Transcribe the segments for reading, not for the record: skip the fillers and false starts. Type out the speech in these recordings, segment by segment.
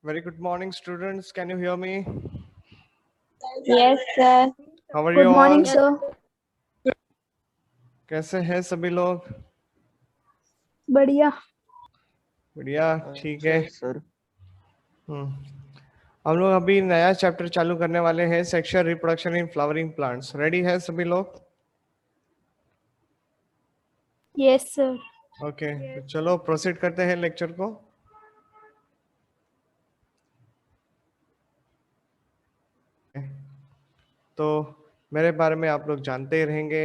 Very good morning, students. Can you hear me? Yes, sir. How are you Good morning, all? sir. कैसे हैं सभी लोग? बढ़िया। बढ़िया, ठीक है। सर हम्म हम लोग अभी नया चैप्टर चालू करने वाले हैं, sexual reproduction in flowering plants. Ready है सभी लोग? Yes sir. ओके, तो चलो प्रोसीड करते हैं लेक्चर को। तो मेरे बारे में आप लोग जानते ही रहेंगे।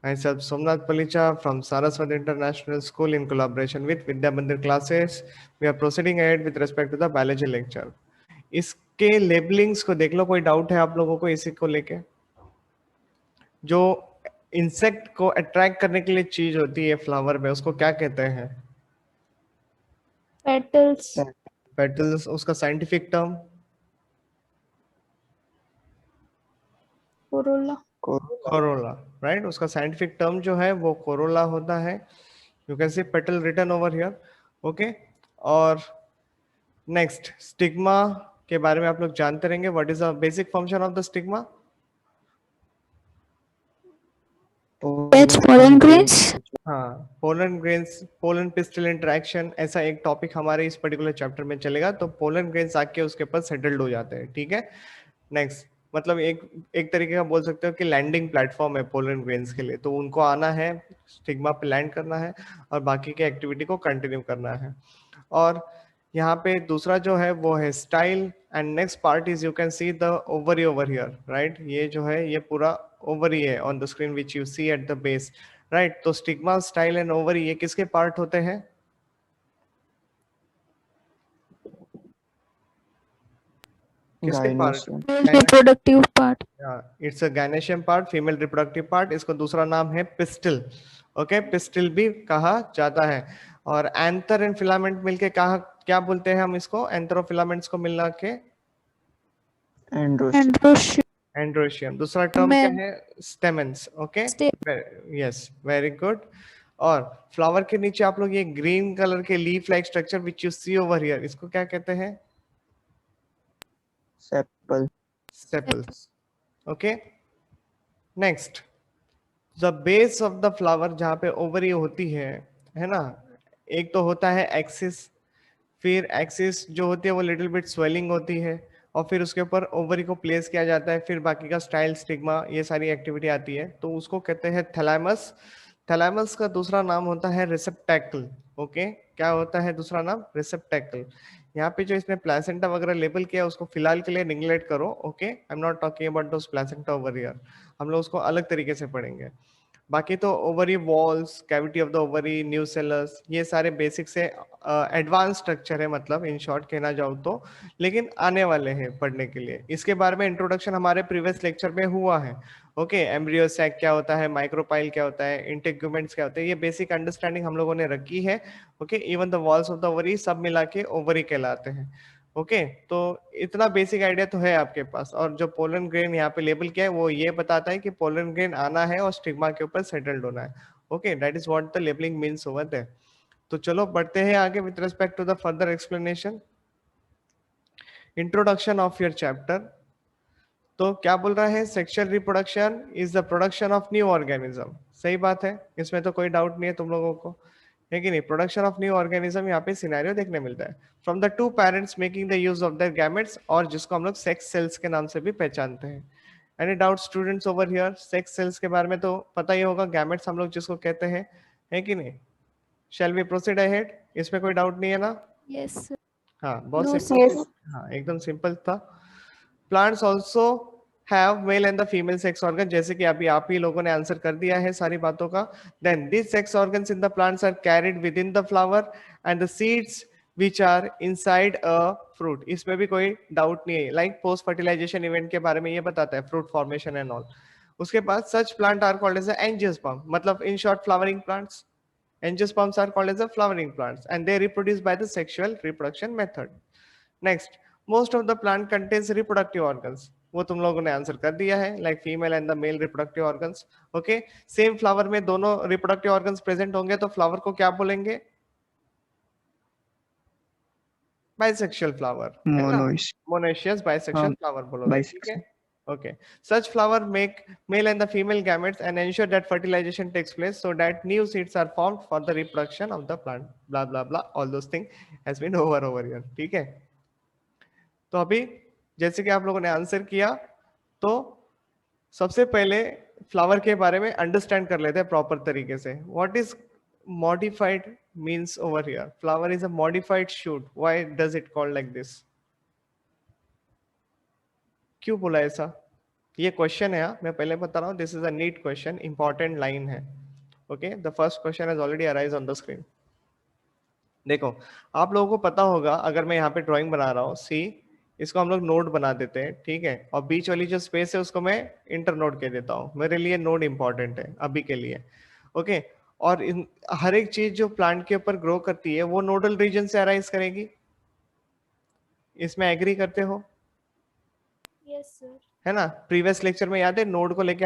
आई सब Somnath Palicha from Saraswat international school in collaboration with Vidya Mandir classes. We are proceeding ahead with respect to the biology lecture. इसके लेबलिंग्स को देख लो, कोई डाउट है आप लोगों को इसी को लेके? जो इंसेक्ट को अट्रैक्ट करने के लिए चीज होती है फ्लावर में, उसको क्या कहते हैं? पेटल्स। पेटल्स। उसका scientific term? Corolla. Corolla, right. उसका साइंटिफिक टर्म जो है वो कोरोला होता है। You can see petal written over here. Okay, और नेक्स्ट स्टिग्मा के बारे में आप लोग जानते रहेंगे। What is the basic function of the stigma? Pollen grains. हाँ, pollen grains, pollen pistil interaction, ऐसा एक टॉपिक हमारे इस पर्टिकुलर चैप्टर में चलेगा। तो पोलन ग्रेन्स आके उसके ऊपर सेटल्ड हो जाते हैं, ठीक है। नेक्स्ट, मतलब एक एक तरीके का बोल सकते हो कि लैंडिंग प्लेटफॉर्म है पोलन ग्रेन्स के लिए। तो उनको आना है, स्टिग्मा पे लैंड करना है और बाकी की एक्टिविटी को कंटिन्यू करना है। और यहाँ पे दूसरा जो है वो है style. And next part is, you can see the ovary over here, right. ये जो है ये पूरा ओवरी है on the screen which you see at the base, right. तो स्टिग्मा, स्टाइल एंड ओवरी ये किसके पार्ट होते हैं? किसके part? Reproductive part. It's a gynoecium part, female reproductive part. इसको दूसरा नाम है पिस्टिल। ओके, पिस्टिल भी कहा जाता है। और एंथर एंड फिलामेंट मिलके कहा, क्या बोलते हैं हम इसको? एंथर और फिलामेंट्स को मिला के एंड्रोशियम। दूसरा टर्म क्या है? Stamens. Okay, yes, very good. और फ्लावर के नीचे आप लोग ये ग्रीन कलर के leaf like structure which you see over here, इसको क्या कहते हैं? Sepal. Sepals. Okay, next, the base of the flower, जहाँ पे ओवरी होती है ना। एक तो होता है एक्सिस, फिर एक्सिस जो होती है वो लिटिल बिट स्वेलिंग होती है, और फिर उसके ऊपर ओवरी को प्लेस किया जाता है। फिर बाकी का स्टाइल, स्टिग्मा, ये सारी एक्टिविटी आती है, तो उसको कहते हैं थैलेमस। थैलेमस का दूसरा नाम होता है रिसेप्टैकल। ओके, क्या होता है दूसरा नाम? रिसेप्टैकल। यहाँ पे जो इसने प्लेसेंटा वगैरह लेबल किया उसको फिलहाल के लिए निग्लेक्ट करो। Okay, I am not talking about those placenta over here, हम लोग उसको अलग तरीके से पढ़ेंगे। बाकी तो ovary walls, cavity of the ovary, nucellus, ये सारे बेसिक से एडवांस स्ट्रक्चर है, मतलब इन शॉर्ट कहना जाऊँ तो। लेकिन आने वाले हैं पढ़ने के लिए, इसके बारे में इंट्रोडक्शन हमारे प्रीवियस लेक्चर में हुआ है। ओके, एम्ब्रियो सैक क्या होता है, माइक्रोपाइल क्या होता है, इंटेग्यूमेंट्स क्या होते हैं, ये बेसिक अंडरस्टैंडिंग हम लोगों ने रखी है। Okay, even the walls of the ovary सब मिला के ओवरी कहलाते हैं। ओके, तो इतना बेसिक आइडिया तो है आपके पास। और जो पोलन ग्रेन यहाँ पे लेबल किया है वो ये बताता है कि पोलन ग्रेन आना है और स्टिग्मा के ऊपर सेटल्ड होना है। Okay, that is what the labelling means over there. तो चलो बढ़ते हैं आगे with respect to the further explanation. Introduction of your chapter. तो क्या बोल रहा है? Sexual reproduction is the production of new organism. सही बात है, इसमें तो कोई डाउट नहीं है तुम लोगों को, है कि नहीं? प्रोडक्शन ऑफ न्यू ऑर्गेनिज्म यहाँ पे सिनेरियो देखने मिलता है from the two parents making the use of their gametes, और जिसको हम लोग सेक्स सेल्स के नाम से भी पहचानते हैं। Any doubt students over here? Sex cells के बारे में तो पता ही होगा, गैमेट्स हम लोग जिसको कहते हैं, है कि नहीं? Shall we proceed ahead? इसमें कोई डाउट नहीं है ना? यस। हाँ, बहुत नो सिंपल। हाँ, एकदम सिंपल था। Plants also have male and the female sex organ, जैसे कि अभी आप ही लोगों ने आंसर कर दिया है सारी बातों का। Then this sex organs in the plants are carried within the flower and the seeds which are inside a fruit. इसमें भी कोई डाउट नहीं है, लाइक पोस्ट फर्टिलाइजेशन इवेंट के बारे में ये बताता है, फ्रूट फॉर्मेशन एंड ऑल। उसके बाद such plant are called as angiosperm, मतलब in short flowering plants. Angiosperms are called as the flowering plants and they reproduce by the sexual reproduction method. Next, most of the plant contains reproductive organs. वो तुम लोगों ने answer कर दिया है, like female and the male reproductive organs. Okay, same flower में दोनों reproductive organs present होंगे तो फ्लावर को क्या बोलेंगे? बाइसेक्सुअल फ्लावर है ना, मोनोइस मोनोइशियस बाइसेक्सुअल हाँ फ्लावर बोलोगे, ठीक है। Bisexual Okay, such flower make male and the female gametes and ensure that fertilization takes place so that new seeds are formed for the reproduction of the plant. Blah blah blah. All those things has been over here. ठीक है। तो अभी जैसे कि आप लोगों ने answer किया, तो सबसे पहले फ्लावर के बारे में अंडरस्टैंड कर लेते हैं प्रॉपर तरीके से। What is modified means over here? Flower is a modified shoot. Why does it called like this? क्यों बोला ऐसा? ये क्वेश्चन है, मैं पहले बता रहा हूँ, this is a NEET question, important line है। Okay, the first question has already arise on the screen. देखो, आप लोगों को पता होगा, अगर मैं यहाँ पे ड्राइंग बना रहा हूँ, सी इसको हम लोग नोड बना देते हैं, ठीक है, और बीच वाली जो स्पेस है उसको मैं इंटर नोड कह देता हूँ। मेरे लिए नोड इंपॉर्टेंट है अभी के लिए, ओके। और इन हर एक चीज जो प्लांट के ऊपर ग्रो करती है वो नोडल रीजन से अराइज करेगी, इसमें एग्री करते हो? Yes sir. है ना, प्रीवियस लेक्चर में याद है नोड को लेके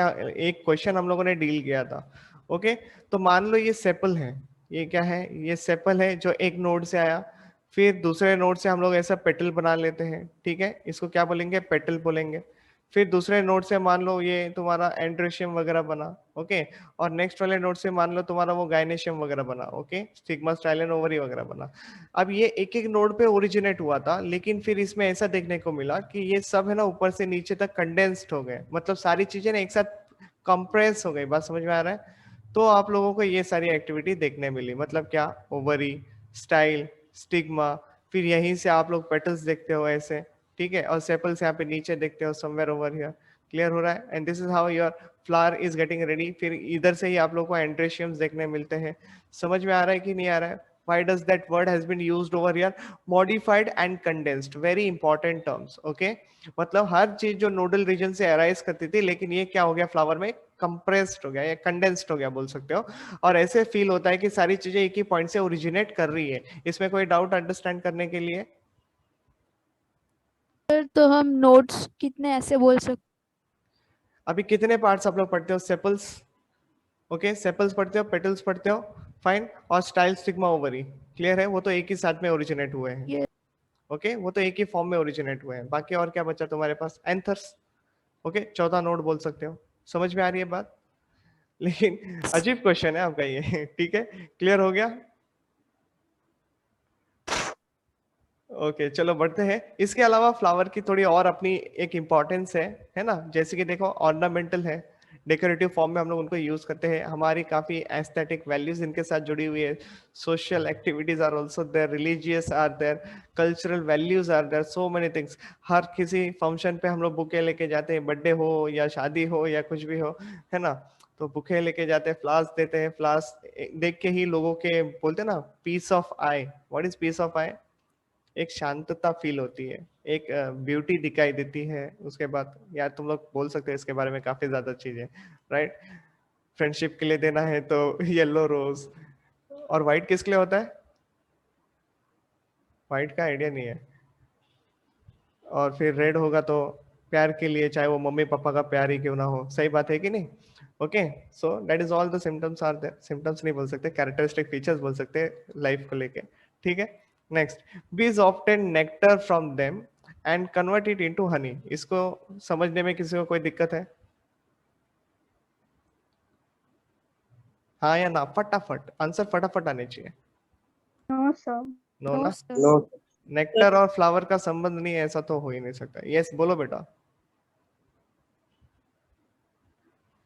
एक क्वेश्चन हम लोगों ने डील किया था। ओके, तो मान लो ये सेपल है, ये क्या है, ये सेपल है जो एक नोड से आया, फिर दूसरे नोड से हम लोग ऐसा पेटल बना लेते हैं, ठीक है, इसको क्या बोलेंगे, पेटल बोलेंगे। फिर दूसरे नोड से मान लो ये तुम्हारा एंड्रोशियम वगैरह बना, ओके, और नेक्स्ट वाले नोड से मान लो तुम्हारा वो गायनेशियम वगैरह बना, ओके, स्टिग्मा स्टाइलन ओवरी वगैरह बना। अब ये एक एक नोड पे ओरिजिनेट हुआ था, लेकिन फिर इसमें ऐसा देखने को मिला कि ये सब है ना ऊपर से नीचे तक कंडेंस्ड हो गए, मतलब सारी चीजें ना एक साथ कंप्रेस हो गई। बात समझ में आ रहा है? तो आप लोगों को ये सारी एक्टिविटी देखने मिली, मतलब क्या, ओवरी, स्टाइल, स्टिग्मा, फिर यहीं से आप लोग पेटल्स देखते हो ऐसे, ठीक है, और सेपल्स यहाँ पे नीचे देखते हो समवेयर ओवर हियर। क्लियर हो रहा है? And this is how your flower is getting ready. फिर इधर से ही आप लोग को एंड्रेशियम्स देखने मिलते हैं। समझ में आ रहा है कि नहीं आ रहा है? Why does that word has been used over here? Modified and condensed, very important terms, okay? मतलब हर चीज जो नोडल रीजन से अराइज करती थी, लेकिन ये क्या हो गया फ्लावर में, कंप्रेस्ड हो गया या कंडेंस्ड हो गया बोल सकते हो। और ऐसे फील होता है कि सारी चीजें एक ही पॉइंट से ओरिजिनेट कर रही है। इसमें कोई डाउट अंडरस्टैंड करने के लिए? सर तो हम नोट्स कितने ऐसे बोल सकते? अभी कितने पार्ट्स आप लोग पढ़ते हो? सेपल्स, ओके, सेपल्स पढ़ते हो, पेटल्स पढ़ते हो, फाइन, और स्टाइल, स्टिग्मा, ओवरी, क्लियर है? वो तो एक ही साथ में ओरिजिनेट हुए हैं, ये ओके, वो तो एक ही फॉर्म में ओरिजिनेट हुए हैं। बाकी और क्या बचा तुम्हारे पास? एंथर्स, ओके, चौथा नोड बोल सकते हो। समझ में आ रही है बात? लेकिन अजीब क्वेश्चन है आपका ये ठीक है, क्लियर हो गया? ओके, चलो बढ़ते हैं। इसके अलावा फ्लावर की थोड़ी और अपनी एक इम्पोर्टेंस है ना, जैसे कि देखो ऑर्नामेंटल है, डेकोरेटिव फॉर्म में हम लोग उनको यूज करते हैं, हमारी काफी एस्थेटिक वैल्यूज इनके साथ जुड़ी हुई है, social activities are also there, religious are there, cultural values are there, so many things. हर किसी फंक्शन पे हम लोग बुके लेके जाते हैं, बर्थडे हो या शादी हो या कुछ भी हो, है ना, तो बुके लेके जाते हैं, फ्लावर्स देते हैं। फ्लावर्स देख के ही लोगों के बोलते हैं ना, peace of eye. What is peace of eye? एक शांतता फील होती है, एक ब्यूटी दिखाई देती है। उसके बाद यार तुम लोग बोल सकते हो इसके बारे में काफी ज्यादा चीजें, राइट? फ्रेंडशिप के लिए देना है तो येलो रोज, और व्हाइट किसके लिए होता है? व्हाइट का आइडिया नहीं है। और फिर रेड होगा तो प्यार के लिए, चाहे वो मम्मी पापा का प्यार ही क्यों ना हो। सही बात है कि नहीं? Okay, so that is all the symptoms are there. Symptoms नहीं बोल सकते, कैरेक्टरिस्टिक फीचर्स बोल सकते हैं लाइफ को लेके, ठीक है। नेक्स्ट, बीज obtain nectar from them and convert it into Honey. इसको समझने में किसी को कोई दिक्कत है? हाँ या ना? फटाफट आंसर, फटाफट आने चाहिए। No sir. नो ना? नो नेक्टर और फ्लावर का संबंध नहीं है, ऐसा तो हो ही नहीं सकता। यस बोलो बेटा।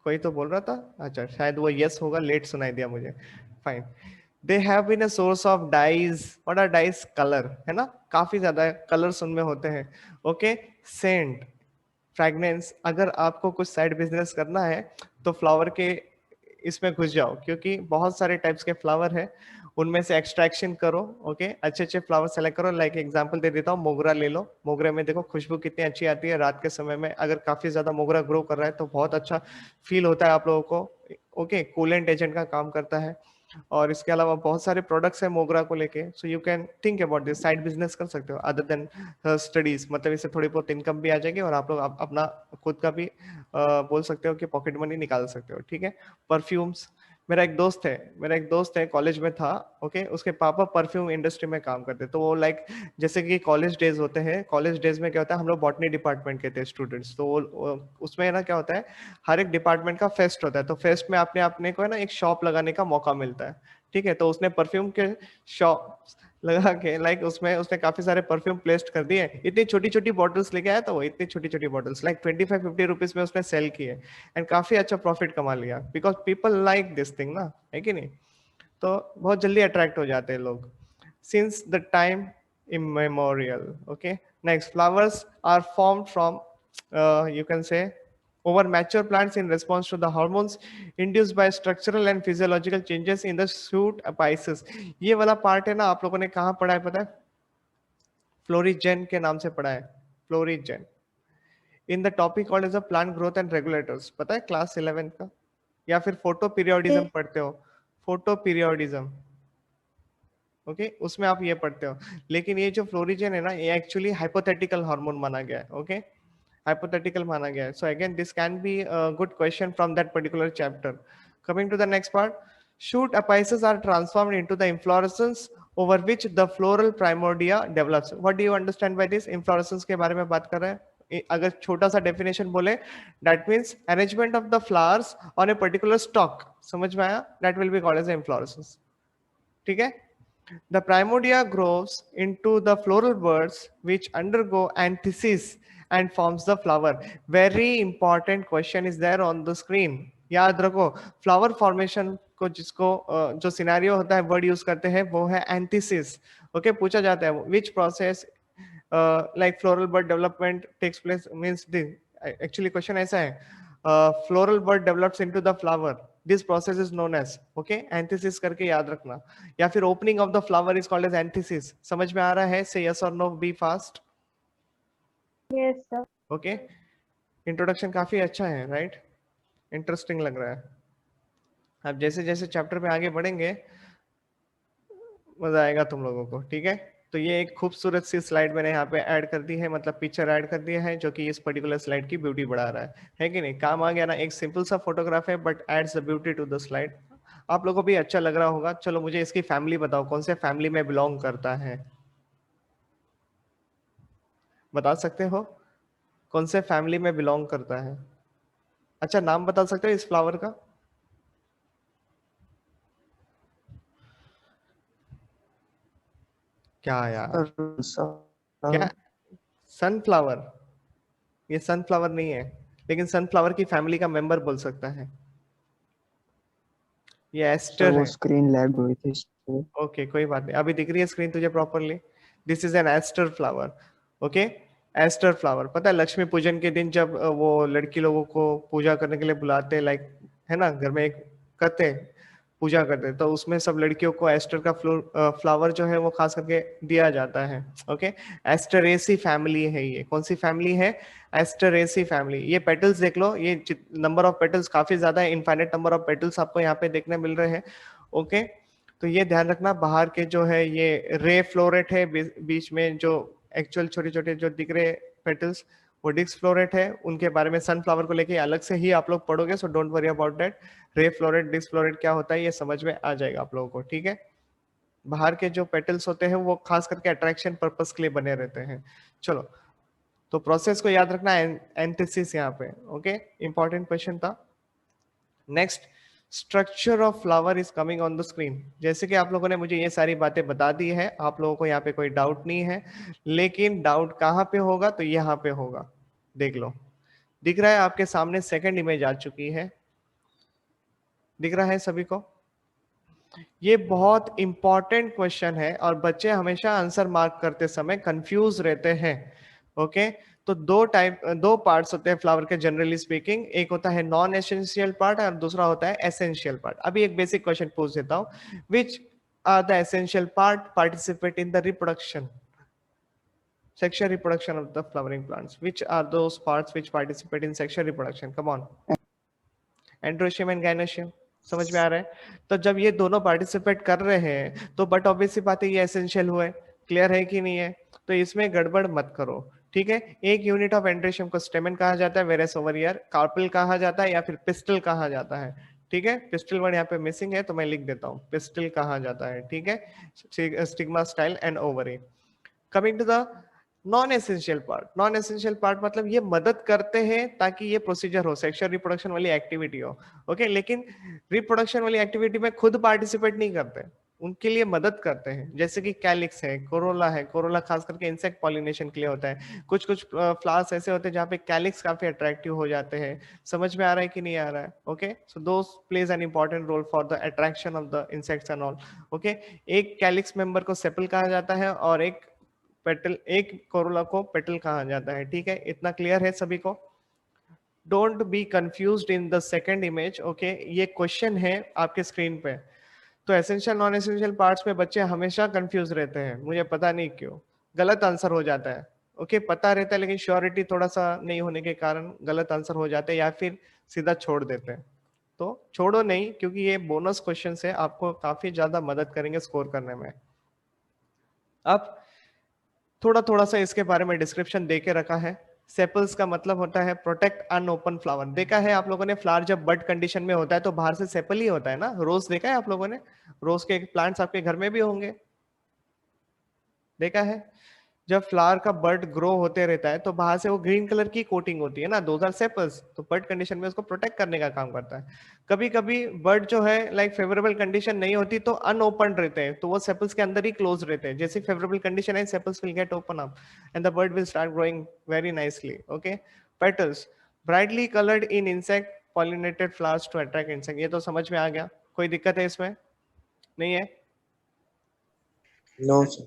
कोई तो बोल रहा था, अच्छा शायद वो यस होगा, लेट सुनाई दिया मुझे, fine. They have been a source of dyes. What are dyes? Colour, है ना, काफी ज्यादा कलर्स उनमें होते हैं, ओके। Saint, fragrance. अगर आपको कुछ साइड बिजनेस करना है तो फ्लावर के इसमें घुस जाओ, क्योंकि बहुत सारे टाइप्स के फ्लावर है, उनमें से एक्सट्रैक्शन करो, ओके, अच्छे अच्छे फ्लावर सेलेक्ट करो। लाइक एग्जांपल दे देता हूँ, मोगरा ले लो। मोगरे में देखो खुशबू कितनी अच्छी आती है रात के समय में। अगर काफी ज्यादा मोगरा ग्रो कर रहा है तो बहुत अच्छा फील होता है आप लोगों को, ओके, कूलेंट एजेंट का काम करता है। और इसके अलावा बहुत सारे प्रोडक्ट्स हैं मोगरा को लेके, so you can think about this, side business कर सकते हो अदर देन स्टडीज। मतलब इससे थोड़ी बहुत इनकम भी आ जाएगी और आप लोग अपना खुद का भी बोल सकते हो कि पॉकेट मनी निकाल सकते हो, ठीक है। परफ्यूम्स, मेरा एक दोस्त है कॉलेज में था, ओके, उसके पापा परफ्यूम इंडस्ट्री में काम करते, तो वो लाइक जैसे कि कॉलेज डेज होते हैं, कॉलेज डेज में क्या होता है, हम लोग बॉटनी डिपार्टमेंट के थे स्टूडेंट्स, तो उसमें ना क्या होता है, हर एक डिपार्टमेंट का फेस्ट होता है, तो फेस्ट में अपने को है ना एक शॉप लगाने का मौका मिलता है, ठीक है, तो उसने परफ्यूम के शॉप लगा के लाइक उसमें उसने काफी सारे परफ्यूम प्लेस्ड कर दिए, इतनी छोटी छोटी बॉटल्स लेके आया था वो, इतनी छोटी छोटी बॉटल्स लाइक 25-50 रुपीज में उसने सेल किए, एंड काफी अच्छा प्रॉफिट कमा लिया, because people like this thing ना, है कि नहीं, तो बहुत जल्दी अट्रैक्ट हो जाते हैं लोग since the time immemorial. Okay, next, flowers are formed from you can say over mature plants in response to the hormones induced by structural and physiological changes in the shoot apices. ये वाला part है ना, आप लोगों ने कहाँ पढ़ा है पता है, फ्लोरिजेन के नाम से पढ़ा है, florigen in the topic called as a plant growth and regulators, पता है क्लास 11 का, या फिर फोटो पीरियोडिज्म पढ़ते हो, फोटो पीरियोडिज्म, ओके, उसमें आप ये पढ़ते हो, लेकिन ये जो फ्लोरिजेन है ना, ये एक्चुअली हाइपोथेटिकल हार्मोन माना गया है, ओके, हाइपोथेटिकल माना गया है, so again this can be a good question from that particular chapter. Coming to the next part, shoot apices are transformed into the inflorescence over which the floral primordia develops. What do you understand by this? inflorescence के बारे में बात कर रहे हैं, अगर छोटा सा डेफिनेशन बोले, that means arrangement of the flowers on a particular stalk, समझ में आया, that will be called as inflorescence, ठीक है. The primordia grows into the floral buds which undergo anthesis and forms the flower. Very important question is there on the screen. याद रखो, flower formation को जिसको जो सिनेरियो होता है word use करते हैं वो है एंथीसिस, ओके, पूछा जाता है which process like floral bud development takes place, means actually question ऐसा है, floral bud develops into the flower, this process is known as, okay, anthesis करके याद रखना, या फिर opening of the flower is called as anthesis. समझ में आ रहा है, से यस और no, be fast. Yes sir. Okay, introduction काफी अच्छा है, राइट, इंटरेस्टिंग लग रहा है. अब जैसे जैसे चैप्टर में आगे बढ़ेंगे मजा आएगा तुम लोगों को, ठीक है. तो ये एक खूबसूरत सी स्लाइड मैंने यहाँ पे ऐड कर दी है, मतलब पिक्चर ऐड कर दिया है, जो कि इस पर्टिकुलर स्लाइड की ब्यूटी बढ़ा रहा है कि नहीं, काम आ गया ना, एक सिंपल सा फोटोग्राफ है but adds the beauty to the slide. आप लोगों को भी अच्छा लग रहा होगा. चलो मुझे इसकी फैमिली बताओ, कौन से फैमिली में बिलोंग करता है, बता सकते हो, कौन से फैमिली में बिलोंग करता है. अच्छा, नाम बता सकते हो इस फ्लावर का, क्या यार, क्या, सनफ्लावर, ये सनफ्लावर नहीं है, लेकिन सनफ्लावर की फैमिली का मेंबर बोल सकता है, ये सर एस्टर वो है. स्क्रीन लैग हुई थी इसलिए। ओके, कोई बात नहीं, अभी दिख रही है स्क्रीन तुझे properly. This is an aster flower, okay, aster flower. पता है लक्ष्मी पूजन के दिन जब वो लड़की लोगों को पूजा करने के लिए बुलाते हैं, लाइक है ना, घर में एक करते हैं, पूजा करते हैं, तो उसमें सब लड़कियों को एस्टर का फ्लावर जो है वो खास करके दिया जाता है, ओके. एस्टरेसी फैमिली है ये, कौन सी फैमिली है, एस्टरेसी फैमिली. ये पेटल्स देख लो, ये नंबर ऑफ पेटल्स काफी ज्यादा है, इनफाइनाइट नंबर ऑफ पेटल्स आपको यहाँ पे देखने मिल रहे हैं, ओके. तो ये ध्यान रखना, बाहर के जो है ये रे फ्लोरेट है, बीच में जो एक्चुअल छोटे छोटे जो दिख रहे पेटल्स वो डिस्क फ्लोरेट है, उनके बारे में सनफ्लावर को लेके अलग से ही आप लोग पढ़ोगे, so don't worry about that. Ray floret disc floret क्या होता है ये समझ में आ जाएगा आप लोगों को, ठीक है. बाहर के जो पेटल्स होते हैं वो खास करके अट्रैक्शन पर्पस के लिए बने रहते हैं. चलो, तो प्रोसेस को याद रखना, एंथेसिस यहाँ पे, ओके, इंपॉर्टेंट क्वेश्चन था. Next, structure of flower is coming on the screen. जैसे कि आप लोगों ने मुझे ये सारी बातें बता दी है, आप लोगों को यहाँ पे कोई डाउट नहीं है, लेकिन डाउट कहाँ पे होगा, तो यहाँ पे होगा. देख लो, दिख रहा है आपके सामने, सेकंड इमेज आ चुकी है, दिख रहा है सभी को. ये बहुत इंपॉर्टेंट क्वेश्चन है और बच्चे हमेशा आंसर मार्क करते समय कंफ्यूज रहते हैं, ओके. तो दो पार्ट्स होते हैं फ्लावर के जनरली स्पीकिंग, एक होता है नॉन एसेंशियल पार्ट और दूसरा होता है एसेंशियल पार्ट. अभी एक बेसिक क्वेश्चन पूछ देता हूँ, which are the essential part participate in the reproduction, sexual reproduction of the flowering plants, which are those parts which participate in sexual reproduction, come on. Androecium and gynoecium, समझ में आ रहा है. तो जब ये दोनों पार्टिसिपेट कर रहे हैं तो बट ऑब्वियस सी बात है ये एसेंशियल हुआ है, क्लियर है कि नहीं है. तो इसमें गड़बड़ मत करो, ठीक है. एक यूनिट ऑफ एंड्रोशियम को स्टेमन कहा जाता है, वेरेस ओवर ईयर कार्पेल कहा जाता है या फिर पिस्टल कहा जाता है, ठीक है, पिस्टल वर्ड यहाँ पे मिसिंग है तो मैं लिख देता हूँ, पिस्टल कहा जाता है, ठीक है, stigma style and ovary. Coming to the non essential part, non essential part मतलब ये मदद करते हैं ताकि ये प्रोसीजर हो, सेक्सुअल रिप्रोडक्शन वाली एक्टिविटी हो, ओके, लेकिन रिप्रोडक्शन वाली एक्टिविटी में खुद पार्टिसिपेट नहीं करते, उनके लिए मदद करते हैं, जैसे कि कैलिक्स है, कोरोला है, कोरोला खास करके इंसेक्ट पॉलिनेशन के लिए होता है, कुछ कुछ फ्लावर्स ऐसे होते हैं जहाँ पे कैलिक्स काफी अट्रैक्टिव हो जाते हैं। समझ में आ रहा है कि नहीं आ रहा है? Okay, so those plays an important role for the attraction of the insects and all. Okay, एक कैलिक्स मेंबर को सेपल कहा जाता है और एक पेटल, एक कोरोला को पेटल कहा जाता है, ठीक है, इतना क्लियर है सभी को? Don't be confused in the second image, okay, ये क्वेश्चन है आपके स्क्रीन पे। तो एसेंशियल नॉन एसेंशियल पार्ट्स में बच्चे हमेशा कंफ्यूज रहते हैं, मुझे पता नहीं क्यों, गलत आंसर हो जाता है, ओके, पता रहता है लेकिन श्योरिटी थोड़ा सा नहीं होने के कारण गलत आंसर हो जाते हैं या फिर सीधा छोड़ देते हैं। तो छोड़ो नहीं, क्योंकि ये बोनस क्वेश्चन है, आपको काफी ज्यादा मदद करेंगे स्कोर करने में। अब थोड़ा थोड़ा सा इसके बारे में डिस्क्रिप्शन दे के रखा है। सेपल्स का मतलब होता है प्रोटेक्ट अनओपन फ्लावर। देखा है आप लोगों ने, फ्लावर जब बड कंडीशन में होता है तो बाहर से सेपल ही होता है ना। रोज देखा है आप लोगों ने? रोज के प्लांट्स आपके घर में भी होंगे, देखा है? जब फ्लावर का बर्ड ग्रो होते रहता है तो बाहर से वो ग्रीन कलर की कोटिंग होती है ना, दोज आर सेपल्स, तो बर्ड कंडीशन में उसको प्रोटेक्ट करने का काम करता है। कभी कभी बर्ड जो है लाइक फेवरेबल कंडीशन नहीं होती तो अनओपन रहते हैं, तो वो सेपल्स के अंदर ही क्लोज रहते हैं। जैसे फेवरेबल कंडीशन है, sepals will get open up and the bud will start growing very nicely. Okay, petals brightly coloured in insect pollinated flowers to attract insect. ये तो समझ में आ गया, कोई दिक्कत है इसमें? नहीं है? No sir.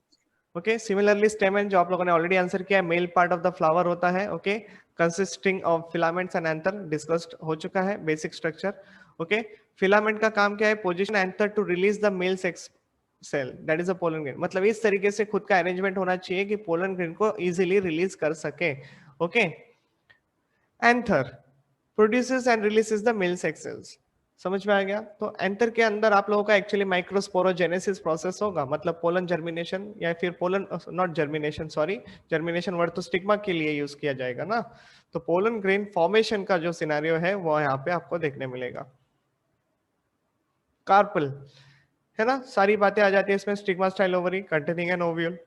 Okay, similarly stamen जो आप लोगों ने ऑलरेडी आंसर किया है, male part of the flower होता है, okay, consisting of filaments and anther, discussed हो चुका है बेसिक स्ट्रक्चर। ओके, फिलामेंट का काम क्या है? Position anther to release the male sex cell, that is a pollen grain. मतलब इस तरीके से खुद का अरेंजमेंट होना चाहिए कि पोलन ग्रेन को इजीली रिलीज कर सके। Okay, anther produces and releases the male sex cells. समझ में आ गया? तो एंथर के अंदर आप लोगों का एक्चुअली माइक्रोस्पोरोजेनेसिस प्रोसेस होगा, मतलब पोलन जर्मिनेशन या फिर pollen, not germination, sorry, germination word तो स्टिग्मा के लिए यूज किया जाएगा ना। तो पोलन ग्रेन फॉर्मेशन का जो सिनेरियो है वो यहाँ पे आपको देखने मिलेगा। कार्पल है ना, सारी बातें आ जाती है इसमें, stigma style ovary containing N ovule.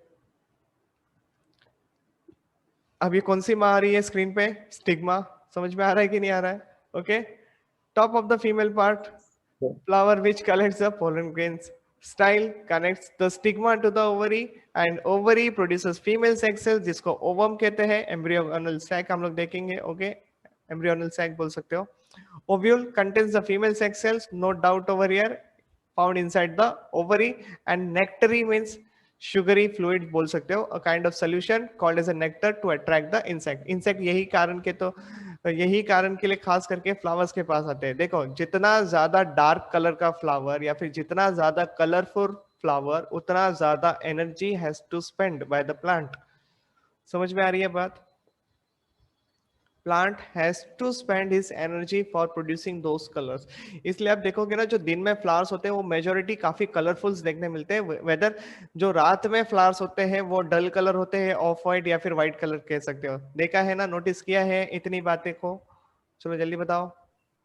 अभी कौन सी माँ आ रही है स्क्रीन पे? स्टिग्मा। समझ में आ रहा है कि नहीं आ रहा है? Okay, top of the female part, flower which collects the pollen grains. Style connects the stigma to the ovary and ovary produces female sex cells जिसको ovum कहते हैं। embryonal sac हम लोग देखेंगे, ओके, embryonal sac बोल सकते हो। ovule contains the female sex cells, no doubt over here, found inside the ovary, and nectary means sugary fluid बोल सकते हो, a kind of solution called as a nectar to attract the insect. insect यही कारण के लिए खास करके flowers के पास आते हैं। देखो, जितना ज्यादा डार्क कलर का फ्लावर या फिर जितना ज्यादा कलरफुल फ्लावर, उतना ज्यादा energy has to spend by the plant. समझ में आ रही है बात? Plant has to spend his energy for producing those colours. इसलिए आप देखोगे ना, जो दिन में फ्लावर्स होते हैं वो मेजोरिटी काफी कलरफुल्स देखने मिलते हैं, वेदर जो रात में फ्लावर्स होते हैं वो डल कलर होते हैं, ऑफ व्हाइट या फिर व्हाइट कलर कह सकते हो। देखा है ना, नोटिस किया है इतनी बातें को? चलो जल्दी बताओ।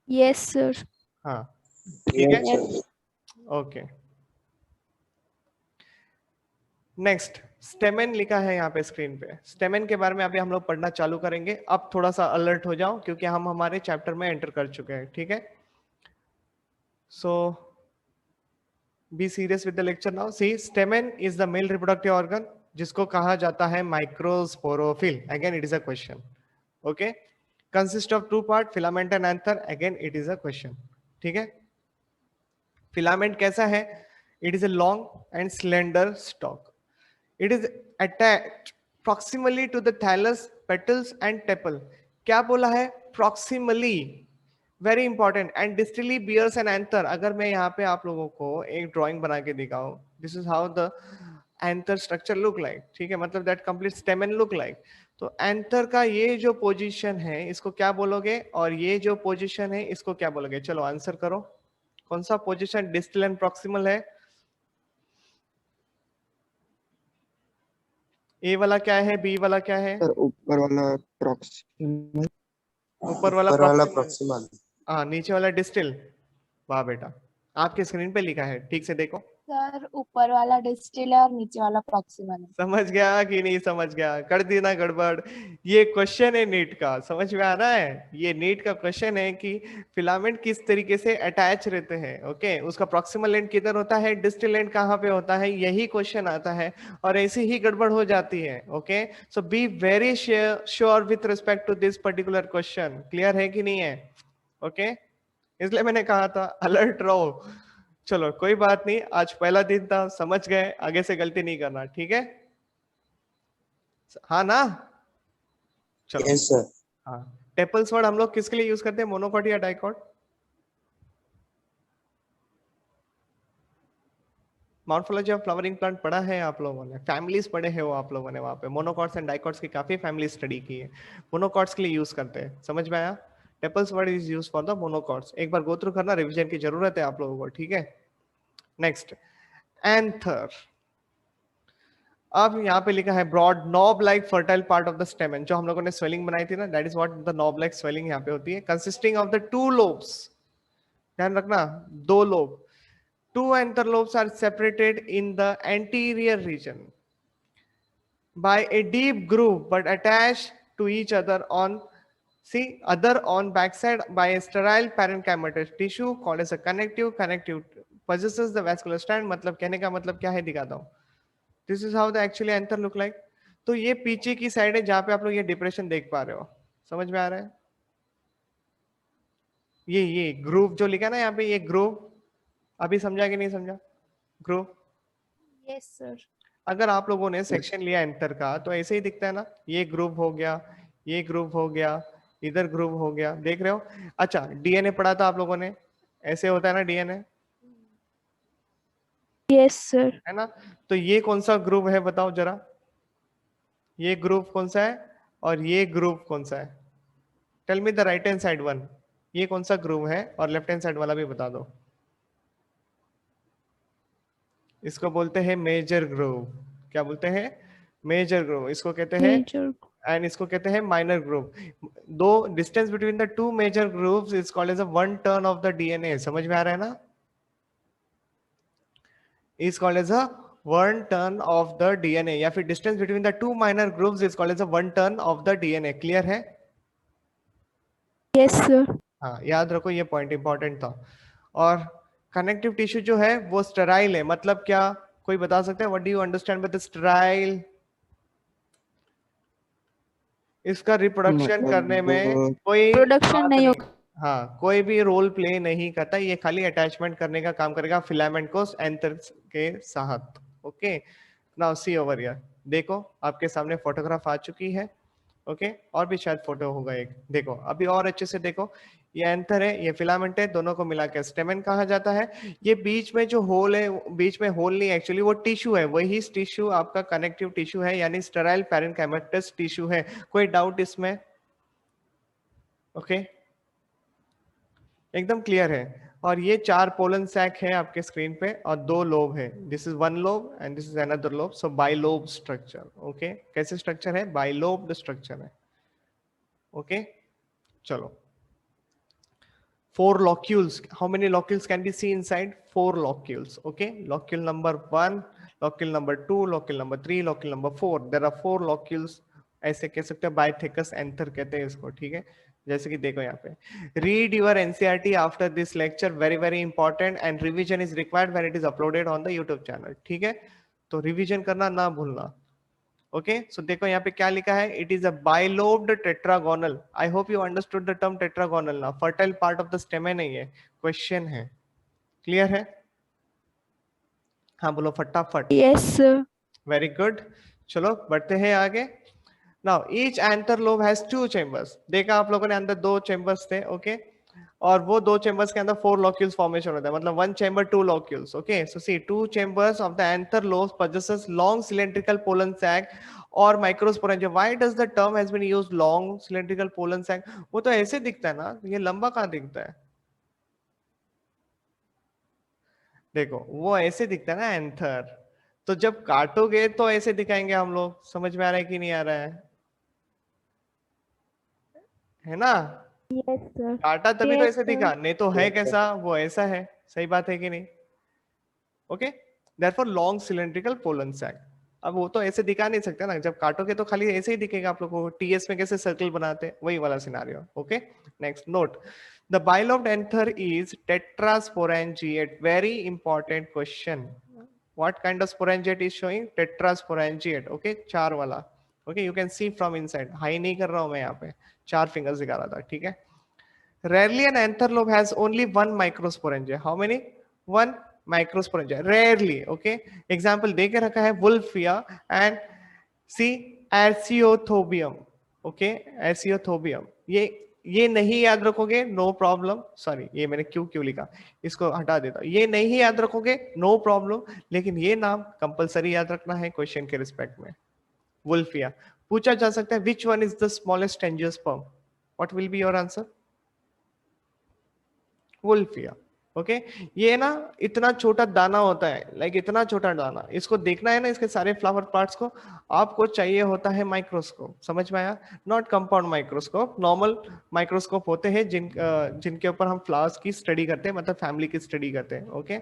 Yes sir. हाँ, ठीक है, Yes, ओके। नेक्स्ट, स्टेमेन लिखा है यहाँ पे स्क्रीन पे। स्टेमेन के बारे में अभी हम लोग पढ़ना चालू करेंगे। अब थोड़ा सा अलर्ट हो जाओ क्योंकि हम हमारे चैप्टर में एंटर कर चुके हैं, ठीक है? So be serious with the lecture now. See, stamen is the male reproductive organ जिसको कहा जाता है microsporophyll. Again it is a question, okay. Consist of two part, filament and anther. Again it is a question, ठीक है। Filament कैसा है? It is a long and slender stalk. It is attached proximally to the thallus, petals and tepal. क्या बोला है? Proximally, very important, and distally bears an anther. अगर मैं यहाँ पे आप लोगों को एक ड्राइंग बना के दिखाऊं, this is how the anther structure look like, ठीक है, मतलब that complete stamen look like. तो anther का ये जो पोजीशन है इसको क्या बोलोगे, और ये जो पोजीशन है इसको क्या बोलोगे? चलो आंसर करो, कौन सा पोजीशन डिस्टल एंड प्रॉक्सिमल है? ए वाला क्या है, बी वाला क्या है? सर ऊपर वाला प्रॉक्सिमल। ऊपर वाला प्रॉक्सिमल। हाँ, नीचे वाला डिस्टल। वाह बेटा, आपके स्क्रीन पे लिखा है, ठीक से देखो। सर ऊपर वाला डिस्टिल है और नीचे वाला प्रॉक्सिमल है। समझ गया कि नहीं समझ गया? कर दी ना गड़बड़? ये क्वेश्चन है नीट का, समझ में आ रहा है? ये नीट का क्वेश्चन है कि फिलामेंट किस तरीके से अटैच रहते हैं। ओके, उसका प्रॉक्सिमल एंड किधर होता है, डिस्टल एंड कहाँ पे होता है, यही क्वेश्चन आता है और ऐसी ही गड़बड़ हो जाती है। Okay, so be very sure with respect to this particular question. Clear है कि नहीं है? ओके, इसलिए मैंने कहा था अलर्ट रहो। चलो कोई बात नहीं, आज पहला दिन था, समझ गए, आगे से गलती नहीं करना, ठीक है? हाँ ना? चलो। Yes sir. हाँ, टेपल्स वर्ड हम लोग किसके लिए यूज करते हैं, मोनोकॉट या dicot? Morphology of flowering plant पढ़ा है आप लोगों ने, फैमिलीज पढ़े हैं वो आप लोगों ने, वहां पे मोनोकॉट्स एंड डाइकॉट्स की काफी फैमिली स्टडी की है। मोनोकॉट्स के लिए यूज करते हैं, समझ में आया? Tepals word is use for the monocots. एक बार गो थ्रू करना, रिवीजन की जरूरत है आप लोगों को, ठीक है? Next, anther. अब यहाँ पे लिखा है broad knob like fertile part of the stamen, जो हम लोगों ने स्वेलिंग बनाई थी ना, that is what the knob like swelling यहाँ पे होती है, consisting of the two lobes. ध्यान रखना, दो lobe. Two anther lobes are separated in the anterior region by a deep groove but attached to each other on backside by a sterile parenchymatous tissue called as a connective possesses the vascular strand। मतलब कहने का मतलब क्या है, दिखाता हूँ। This is how the actually anther look like. तो ये पीछे की साइड है जहां पे आप लोग ये डिप्रेशन देख पा रहे हो, समझ में आ रहा है? ये ग्रूव जो लिखा ना यहाँ पे, ये ग्रूव अभी समझा कि नहीं समझा? Groove, yes sir. अगर आप लोगों ने सेक्शन लिया एंथर का तो ऐसे ही दिखता है ना, ये ग्रुप हो गया, ये ग्रुप हो गया, इधर ग्रुप हो गया, देख रहे हो? अच्छा, डीएनए पढ़ा था आप लोगों ने, ऐसे होता है ना डीएनए, यस सर। है ना? तो ये कौन सा ग्रुप है बताओ जरा, ये ग्रुप कौन सा है और ये ग्रुप कौन सा है? Tell me the right hand side one, ये कौन सा ग्रुप है, और लेफ्ट हैंड साइड वाला भी बता दो। इसको बोलते हैं मेजर ग्रुप। क्या बोलते हैं? Major group. इसको कहते हैं, मेजर। एंड इसको कहते हैं माइनर ग्रुप। दो distance between the two major groups is called as a one turn of the DNA. समझ में आ रहा है ना? Is called as a one turn of the DNA, या फिर distance between the two minor groups is called as a one turn of the DNA. Clear है? Yes sir. हाँ, याद रखो ये पॉइंट इंपॉर्टेंट था। और कनेक्टिव टिश्यू जो है वो स्टेराइल है, मतलब क्या? कोई बता सकता है what do you understand by the sterile? इसका रिप्रोडक्शन करने में मतलब कोई प्रोडक्शन हाथ नहीं नहीं, होगा। हाँ, कोई भी रोल प्ले नहीं करता, ये खाली अटैचमेंट करने का काम करेगा फिलामेंट को एंथर के साथ। Okay, now see over here, देखो आपके सामने फोटोग्राफ आ चुकी है। ओके, और भी शायद फोटो होगा एक, देखो अभी और अच्छे से देखो, ये एंथर है, ये फिलामेंट है, दोनों को मिला के स्टेमन कहा जाता है। ये बीच में जो होल है, बीच में होल नहीं, एक्चुअली वो टिश्यू है, वही टिश्यू आपका कनेक्टिव टिश्यू है, यानी स्टेराइल पैरेन्काइमेटस टिश्यू है। कोई डाउट इसमें? ओके, एकदम क्लियर है। और ये चार पोलन सैक है आपके स्क्रीन पे, और दो लोब है, this is one lobe and this is another lobe, so bilobe structure. Okay, कैसे स्ट्रक्चर है? बाइलोब्ड स्ट्रक्चर है। ओके, चलो, four locules. How many locules can be seen inside? Four locules. Okay, locule number 1, locule number 2, locule number 3, locule number 4. There are 4 locules. ऐसे कह सकते हैं, बायथेकस anther कहते हैं इसको, ठीक है? जैसे कि देखो यहाँ पे, read your NCERT after this lecture, very very important, and revision is required when it is uploaded on the YouTube channel, ठीक है? तो रिवीजन करना ना भूलना। ओके, सो देखो यहाँ पे क्या लिखा है, it is a bilobed tetragonal. I hope you understood the term tetragonal ना, fertile part of the stamen है ये, क्वेश्चन है। क्लियर है? हाँ बोलो फटाफट। Yes sir. वेरी गुड, चलो बढ़ते हैं आगे। Now each anther lobe has two chambers. देखा आप लोगों ने, अंदर दो चेंबर्स थे। ओके, और वो दो चेंबर्स के अंदर 4 locules फॉर्मेशन होता है, मतलब 1 chamber 2 locules। Okay, so see 2 chambers of the anther lobes possesses long cylindrical pollen sac और microsporangia। Why does the term has been used long cylindrical pollen sac? वो तो ऐसे दिखता है ना, ये लंबा कहाँ दिखता है? देखो वो ऐसे दिखता है ना एंथर, तो जब काटोगे तो ऐसे दिखाएंगे हम लोग। समझ में आ रहा है कि नहीं आ रहा है ना? Yes, sir. काटा तभी तो Yes, ऐसे sir. दिखा, नहीं तो है Yes, sir. कैसा वो ऐसा है, सही बात है कि नहीं? Okay, therefore long cylindrical pollen sac. अब वो तो ऐसे दिखा नहीं सकते ना, जब काटोगे तो खाली ऐसे ही दिखेगा आप लोगों को, टीएस में कैसे सर्कल बनाते हैं वही वाला scenario. Okay, next note, the bilobed anther is tetrasporangiate. Very important question, what kind of sporangiate is showing? Tetrasporangiate. okay, चार वाला। okay, you can see from inside, high नहीं कर रहा हूं मैं यहाँ पे, चार फिंगर्स दिखा रहा था, ठीक है। Rarely an anther lobe has only one microsporangia. How many? One microsporangia. Rarely. Okay. Example दे के रखा है Wolffia and see Arceothobium. Okay. Arceothobium. ये नहीं याद रखोगे, नो प्रॉब्लम। सॉरी, ये मैंने क्यों लिखा, इसको हटा देता हूं। ये नहीं याद रखोगे, नो प्रॉब्लम, लेकिन ये नाम कंपलसरी याद रखना है क्वेश्चन के रिस्पेक्ट में। Wolffia पूछा जा सकता है, which one is the smallest angiosperm? What will be your answer? Wolffia. Okay, ये ना इतना छोटा दाना होता है, लाइक इतना छोटा दाना, इसको देखना है ना, इसके सारे फ्लावर पार्ट्स को, आपको चाहिए होता है माइक्रोस्कोप। समझ में आया? Not compound microscope, normal microscope होते हैं जिनके ऊपर हम फ्लावर्स की स्टडी करते हैं, मतलब फैमिली की स्टडी करते हैं। Okay,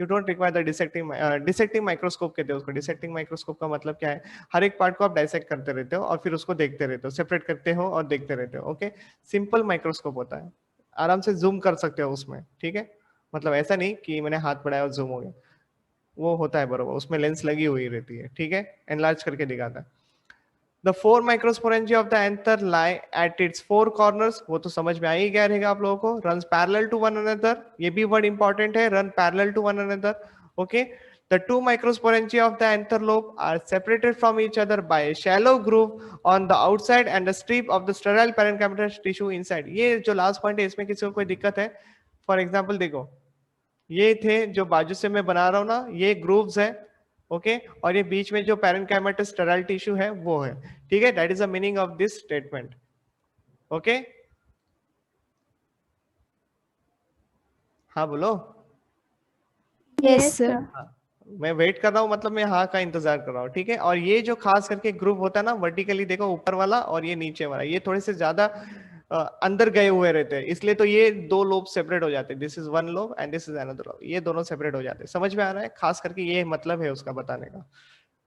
you don't require the dissecting microscope कहते हैं उसको। डिसेक्टिंग माइक्रोस्कोप का मतलब क्या है? हर एक पार्ट को आप डाइसेक्ट करते रहते हो और फिर उसको देखते रहते हो, सेपरेट करते हो और देखते रहते हो। ओके, सिंपल माइक्रोस्कोप होता है, आराम से जूम कर सकते हो उसमें, ठीक है। मतलब ऐसा नहीं कि मैंने हाथ बढ़ाया और जूम हो गया, वो होता है बरोबर, उसमें लेंस लगी हुई रहती है, ठीक है, एनलार्ज करके दिखाता है। The four microsporangia of the anther lie at its four corners, वो तो समझ में आ ही गया रहेगा आप लोगों को। Runs parallel to one another, ये भी वर्ड इंपॉर्टेंट है, run parallel to one another. Okay, the two microsporangia of the anther lobe are separated from each other by a shallow groove on the outside and a strip of the sterile parenchymal tissue inside. ये जो last point है, इसमें किसी को कोई दिक्कत है? For example देखो, ये थे जो बाजू से मैं बना रहा हूं ना, ये ग्रूव्स है। ओके, और ये बीच में जो पैरेन्काइमेटस स्टेराइल टिश्यू है वो है, ठीक है। That is the meaning of this statement. Okay, हाँ बोलो। Yes, sir. हाँ, मैं वेट कर रहा हूँ, मतलब मैं हाँ का इंतजार कर रहा हूँ, ठीक है। और ये जो खास करके ग्रुप होता है ना, वर्टिकली देखो, ऊपर वाला और ये नीचे वाला, ये थोड़े से ज्यादा अंदर गए हुए रहते हैं, इसलिए तो ये दो लोब सेपरेट हो जाते हैं। This is one lobe and this is another lobe, ये दोनों सेपरेट हो जाते हैं। समझ में आ रहा है? खास करके ये मतलब है उसका बताने का,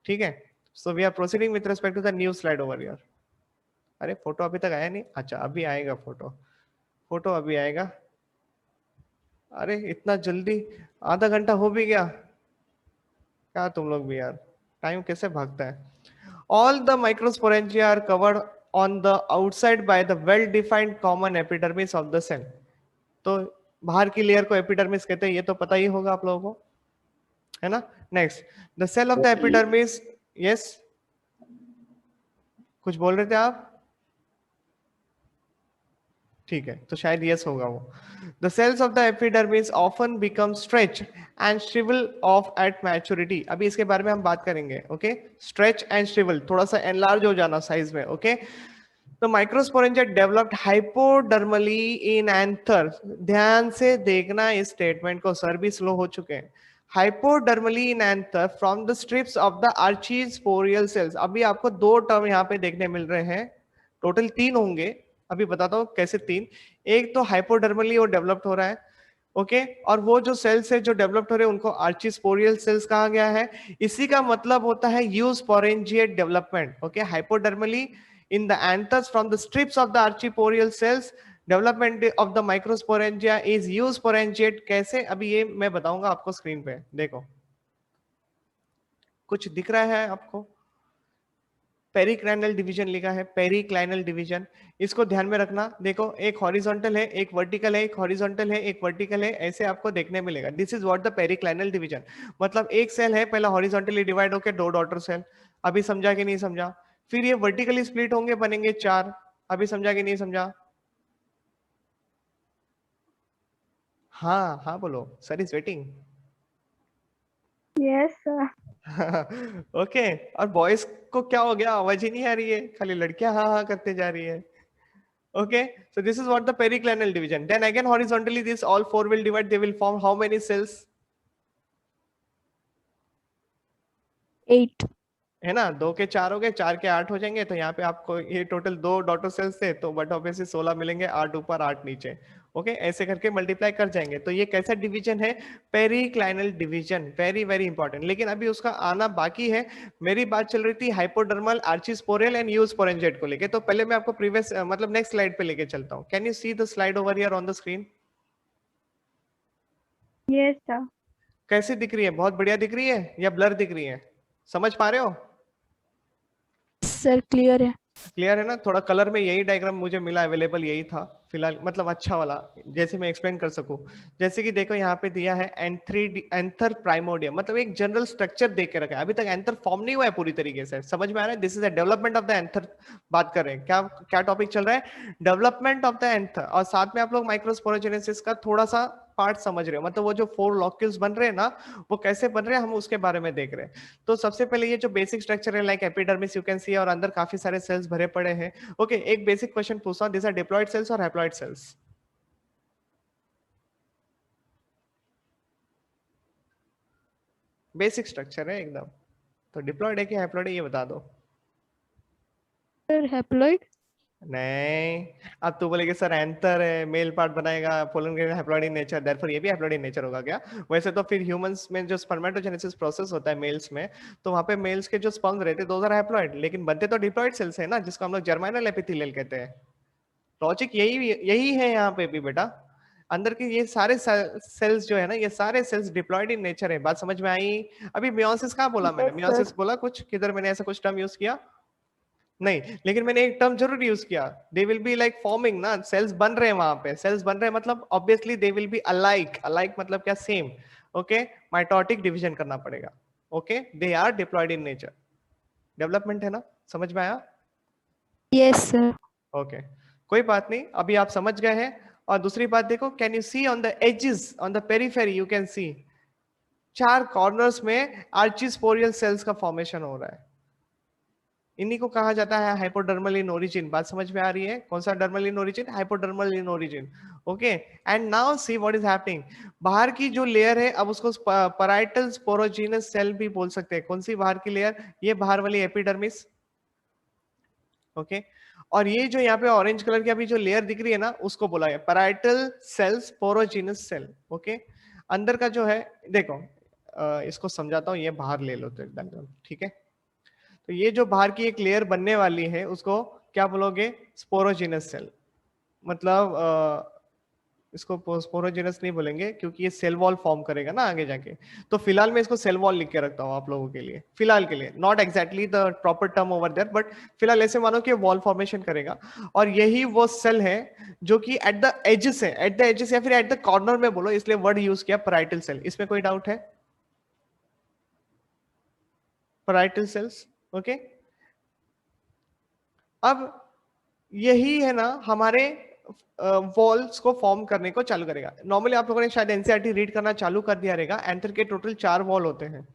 ठीक है। So we are proceeding with respect to the new slide over here. अरे फोटो अभी तक आया नहीं? अच्छा, अभी आएगा फोटो, फोटो अभी आएगा। अरे इतना जल्दी, आधा घंटा हो भी गया क्या तुम लोग भी यार, टाइम कैसे भागता है। All the microsporangia are covered on the outside by the well-defined common epidermis of the cell. तो बाहर की लेयर को एपिडर्मिस कहते हैं, ये तो पता ही होगा आप लोगों को, है ना। Next, the cell of the epidermis, yes कुछ बोल रहे थे आप? ठीक है, तो शायद यस होगा वो। The cells of the epidermis often become stretch and shrivel off at maturity. अभी इसके बारे में हम बात करेंगे। ओके, स्ट्रेच एंड श्रिवल, थोड़ा सा एनलार्ज हो जाना साइज में। ओके, तो माइक्रोस्पोरेंजिया डेवलप्ड हाइपोडर्मली इन एंथर। ध्यान से देखना इस स्टेटमेंट को, सर भी स्लो हो चुके हैं। Hypodermally in anther from the strips of the archesporial cells. अभी आपको दो टर्म यहाँ पे देखने मिल रहे हैं, टोटल तीन होंगे, अभी बताता हूँ कैसे तीन। एक तो हाइपोडर्मली वो डेवलप्ड हो रहा है, ओके, और वो जो सेल्स है जो डेवलप्ड हो रहे हैं उनको आर्चीस्पोरियल सेल्स कहा गया है। इसी का मतलब होता है eusporangiate development. Okay, hypodermally in the anthers from the strips of the archiporial cells, development of the microsporangia is eusporangiate। कैसे? अभी ये मैं बताऊंगा आपको स्क्रीन पे, देखो कुछ दिख रहा है आपको? पेरिक्लाइनल डिवीजन लिखा है, पेरिक्लाइनल डिवीजन, इसको ध्यान में रखना। देखो, एक हॉरिजॉन्टल है, एक वर्टिकल है, एक हॉरिजॉन्टल है, एक वर्टिकल है, ऐसे आपको देखने मिलेगा। This is what the periclinal division, मतलब एक सेल है, पहला हॉरिजॉन्टली डिवाइड होकर दो डॉटर सेल। अभी समझा कि नहीं समझा? फिर ये वर्टिकली स्प्लिट होंगे, बनेंगे चार। अभी समझा कि नहीं समझा? हाँ हाँ बोलो, sir is waiting. Yes, sir. Okay, और बॉयज को क्या हो गया, आवाज ही नहीं आ रही है, खाली लड़कियां हाँ हाँ करते जा रही है। Okay, so this is what the periclinal division. Then again horizontally, this all four will divide. They will form how many cells? 8. है ना, 2 के 4 हो गए, 4 के 8 हो जाएंगे, तो यहाँ पे आपको ये टोटल 2 डॉटर सेल्स थे, तो बट ऑब्वियसली 16 मिलेंगे, 8 ऊपर 8 नीचे। ओके, ऐसे करके मल्टीप्लाई कर जाएंगे। तो ये कैसा डिवीजन है? Periclinal division, very very important. लेकिन अभी उसका आना बाकी है। मेरी बात चल रही थी हाइपोडर्मल, आर्चिस्पोरियल एंड यूस्पोरेंजिएट को लेके। तो पहले मैं आपको प्रीवियस मतलब नेक्स्ट स्लाइड पे लेके चलता हूँ। Can you see the slide over here on the screen? Yes, sir. कैसी दिख रही है? बहुत बढ़िया दिख रही है या ब्लर दिख रही है? समझ पा रहे हो? सर क्लियर है। क्लियर है ना? थोड़ा कलर में यही डायग्राम मुझे मिला, अवेलेबल यही था फिलहाल, मतलब अच्छा वाला, जैसे मैं एक्सप्लेन कर सकूं। जैसे कि देखो यहाँ पे दिया है एंथर प्राइमोडियम, मतलब एक जनरल स्ट्रक्चर देख के रखा है। अभी तक एंथर फॉर्म नहीं हुआ है पूरी तरीके से, समझ में आ रहा है? This is the development of the anther बात कर रहे हैं। क्या क्या टॉपिक चल रहा है? Development of the anther. और साथ में आप लोग माइक्रोस्पोरोजेनेसिस का थोड़ा सा पार्ट समझ रहे हो, मतलब वो जो 4 लॉक्यूल्स बन रहे हैं ना, वो कैसे बन रहे हैं हम उसके बारे में देख रहे हैं। तो सबसे पहले ये जो बेसिक स्ट्रक्चर है, लाइक एपिडर्मिस यू कैन सी, और अंदर काफी सारे सेल्स भरे पड़े हैं। ओके, एक बेसिक क्वेश्चन पूछता हूं, दिस आर डिप्लॉयड सेल्स और हैप्लॉयड सेल्स? बेसिक स्ट्रक्चर है एकदम, तो डिप्लॉयड है कि हैप्लॉयड है ये बता दो। Sir haploid. नहीं, अब तू बोलेगी सर एंथर है, मेल पार्ट बनाएगा, pollen grain haploid in nature, therefore ये भी हैप्लॉयड इन नेचर होगा क्या? वैसे तो फिर ह्यूमंस में जो स्पर्मेटोजेनेसिस प्रोसेस होता है मेल्स में, तो वहां पे मेल्स के जो स्पर्म्स रहते हैं दोस आर हैप्लॉयड, लेकिन बनते तो डिप्लॉयड सेल्स है ना, जिसको हम लोग जर्मिनल एपिथेलियल कहते हैं। लॉजिक यही यही है यहाँ पे भी बेटा। अंदर के ये सारे सेल्स जो है ना, ये सारे सेल्स डिप्लॉयड इन नेचर है। बात समझ में आई? अभी मियोसिस कहाँ बोला मैंने? Yes, meiosis sir. बोला कुछ किधर? मैंने ऐसा कुछ टर्म यूज किया नहीं, लेकिन मैंने एक टर्म जरूर यूज किया, दे विल बी लाइक फॉर्मिंग ना, सेल्स बन रहे हैं वहां पे, सेल्स बन रहे हैं मतलब obviously they will be alike. Alike मतलब क्या? सेम। ओके, माइटोटिक डिवीजन करना पड़ेगा। Okay, they are diploid in nature. Development है ना, समझ में आया? Yes, sir. ओके, कोई बात नहीं, अभी आप समझ गए हैं। और दूसरी बात देखो, can you see on the edges, on the periphery you can see 4 corners में आर्चिस्पोरियल सेल्स का फॉर्मेशन हो रहा है। इन्हीं को कहा जाता है हाइपोडर्मल इन ओरिजिन। बात समझ में आ रही है? कौन सा dermal in origin? Hypodermal in origin. Okay, and now see what is happening. बाहर की जो लेयर है, अब उसको पैराइटल स्पोरोजिनस सेल भी बोल सकते हैं। कौन सी बाहर की लेयर? ये बाहर वाली एपिडर्मिस। ओके, और ये जो यहाँ पे ऑरेंज कलर की अभी जो लेयर दिख रही है ना, उसको बोला है parietal cell sporogenous cell. Okay, अंदर का जो है देखो, इसको समझाता हूँ, ये बाहर ले लो तो एकदम ठीक है। तो ये जो बाहर की एक लेयर बनने वाली है, उसको क्या बोलोगे? Sporogenous cell. मतलब इसको स्पोरोजिनस नहीं बोलेंगे, क्योंकि ये सेल वॉल फॉर्म करेगा ना आगे जाके। तो फिलहाल मैं इसको सेल वॉल लिख के रखता हूँ आप लोगों के लिए, फिलहाल के लिए, not exactly the proper term over there, but फिलहाल ऐसे मानो कि वॉल फॉर्मेशन करेगा। और यही वो सेल है जो कि एट द एजेस है, एट द एजेस या फिर एट द कॉर्नर में बोलो, इसलिए वर्ड यूज किया पैराइटल सेल। इसमें कोई डाउट है? Parietal cells. ओके, अब यही है ना हमारे वॉल्स को फॉर्म करने को चालू करेगा। नॉर्मली आप लोगों ने शायद एनसीईआरटी रीड करना चालू कर दिया रहेगा। एंथर के टोटल 4 वॉल होते हैं।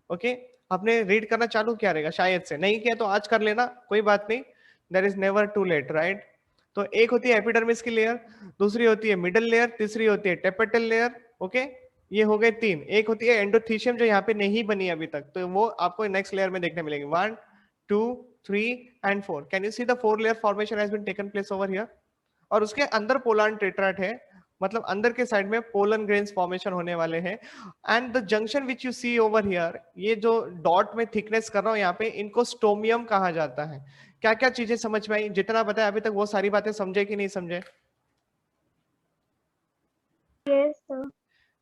ओके, आपने रीड करना चालू किया रहेगा शायद से, नहीं किया तो आज कर लेना, कोई बात नहीं, there is never too late, right? तो एक होती है एपिडर्मिस की लेयर, दूसरी होती है मिडल लेयर, तीसरी होती है टेपेटल लेयर। ओके, ये हो गए 3। एक होती है एंडोथीशियम जो यहाँ पे नहीं बनी अभी तक, तो वो आपको नेक्स्ट लेयर में देखने मिलेगी। 1 2 3 and 4। Can you see the 4 layer formation has been taken place over here? और उसके अंदर पोलान टेट्राट है, मतलब अंदर के साइड में पोलन ग्रेन्स फॉर्मेशन होने वाले हैं। And the junction which you see over here, ये जो डॉट में थिकनेस कर रहा हूं यहाँ पे, इनको स्टोमियम कहा जाता है। क्या क्या चीजें समझ में आई? जितना बताया अभी तक वो सारी बातें समझे कि नहीं समझे? Yes, sir.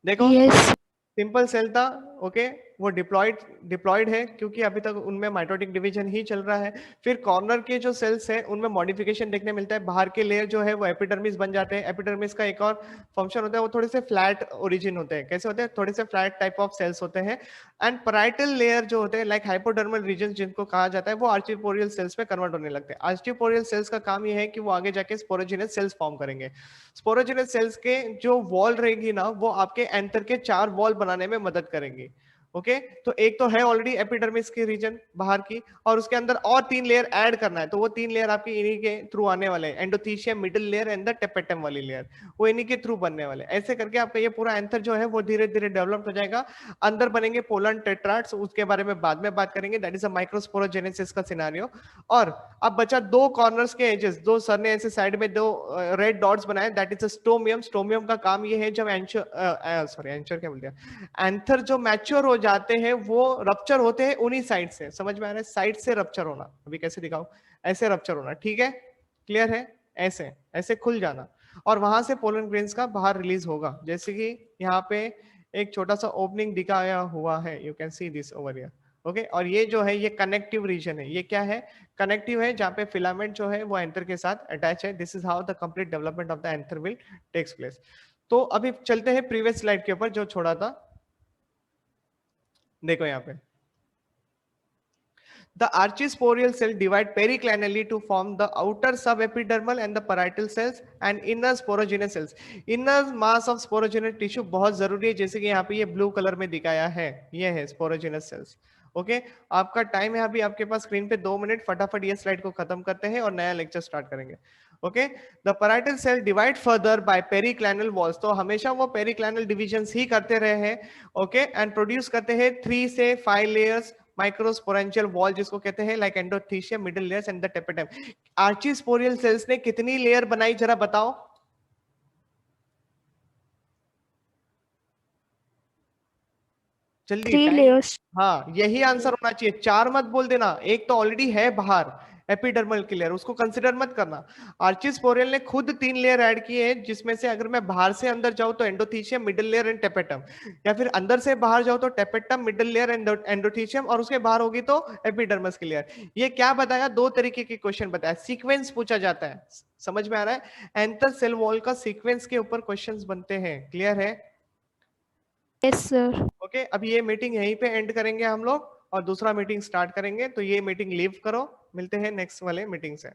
देखो, Yes. सिंपल सेल था। ओके, वो डिप्लॉयड है क्योंकि अभी तक उनमें माइटोटिक डिवीजन ही चल रहा है। फिर कॉर्नर के जो सेल्स हैं उनमें मॉडिफिकेशन देखने मिलता है। बाहर के लेयर जो है वो एपिडर्मिस बन जाते हैं। एपिडर्मिस का एक और फंक्शन होता है, वो थोड़े से फ्लैट ओरिजिन होते हैं। कैसे होते हैं? थोड़े से फ्लैट टाइप ऑफ सेल्स होते हैं। एंड पैराइटल लेयर जो होते हैं, लाइक हाइपोडर्मल रीजन जिनको कहा जाता है, वो आर्चिपोरियल सेल्स में कन्वर्ट होने लगते हैं। आर्चिपोरियल सेल्स का काम ये है कि वो आगे जाके स्पोरोजिनस सेल्स फॉर्म करेंगे। स्पोरोजिनस सेल्स के जो वॉल रहेगी ना, वो आपके एंथर के 4 वॉल बनाने में मदद करेंगी। ओके तो एक तो है ऑलरेडी एपिडर्मिस की रीजन बाहर की, और उसके अंदर और 3 लेयर ऐड करना है, तो वो 3 लेयर आपकी इन्हीं के थ्रू आने वाले हैं, endothecium, middle layer and the tapetum वाली लेयर, वो इन्हीं के थ्रू बनने वाले हैं। ऐसे करके आपका ये पूरा एंथर जो है वो धीरे धीरे डेवलप हो जाएगा। अंदर बनेंगे पोलन टेट्राड्स, उसके बारे में बाद में बात करेंगे, दैट इज अ माइक्रोस्पोरोजेनेसिस का सिनेरियो। और अब बचा 2 कॉर्नर्स के एजेस, दो सर ने ऐसे साइड में 2 रेड डॉट्स बनाए, that is a stomium. Stomium का काम ये है जब एंचर क्या बोल दिया, एंथर जो मैच्योर हो जाते हैं वो रप्चर होते हैं उन्हीं साइड से, समझ में आ रहा है, साइड से रप्चर होना। अभी कैसे दिखाऊं, ऐसे रप्चर होना, ठीक है, क्लियर है, ऐसे ऐसे खुल जाना, और वहां से पोलन ग्रेन्स का बाहर रिलीज होगा, जैसे कि यहाँ पे एक छोटा सा ओपनिंग दिखाया हुआ है, you can see this over here, okay. और ये जो है ये कनेक्टिव रीजन है, ये क्या है, कनेक्टिव है, जहाँ पे फिलामेंट जो है वो एंथर के साथ अटैच है। This is how the complete development of the anther will takes place. तो अभी चलते हैं प्रीवियस स्लाइड के ऊपर जो छोड़ा था, देखो यहाँ पे the archisporial cell divide periclinally to form the outer subepidermal and the parietal cells and inner sporogenous cells. inner mass of sporogenous tissue बहुत जरूरी है, जैसे कि यहाँ पे ये ब्लू कलर में दिखाया है, ये है sporogenous cells। ओके आपका टाइम है अभी आपके पास स्क्रीन पे 2 मिनट, फटाफट ये स्लाइड को खत्म करते हैं और नया लेक्चर स्टार्ट करेंगे। Okay the parietal cell divide further by periclinal walls, तो हमेशा वो periclinal divisions ही करते रहे हैं, ओके, एंड प्रोड्यूस करते हैं 3 से 5 लेयर्स माइक्रोस्पोरेंशियल वॉल, जिसको कहते हैं like endothecium, middle layers and the tapetum. Archesporial cells ने कितनी लेयर बनाई जरा बताओ, जल्दी 3 layers. हाँ यही आंसर होना चाहिए, 4 मत बोल देना, एक तो ऑलरेडी है बाहर एपिडर्मल की लेयर, उसको कंसिडर मत करना। आर्चिस्पोरियल ने खुद 3 लेयर ऐड किए हैं, जिसमें से अगर मैं बाहर से अंदर जाऊं तो endothecium, middle layer and tapetum, या फिर अंदर से बाहर जाऊं तो tapetum, middle layer and endothecium, और उसके बाहर होगी तो एपिडर्मस की लेयर। ये क्या बताया, 2 तरीके के क्वेश्चन बताया, सीक्वेंस पूछा जाता है, समझ में आ रहा है, एंथर सेल वॉल का सीक्वेंस के ऊपर क्वेश्चंस बनते हैं, क्लियर है। Yes, sir. ओके अब ये मीटिंग यहीं पे एंड करेंगे हम लोग और दूसरा मीटिंग स्टार्ट करेंगे, तो ये मीटिंग लीव करो, मिलते हैं नेक्स्ट वाले मीटिंग से।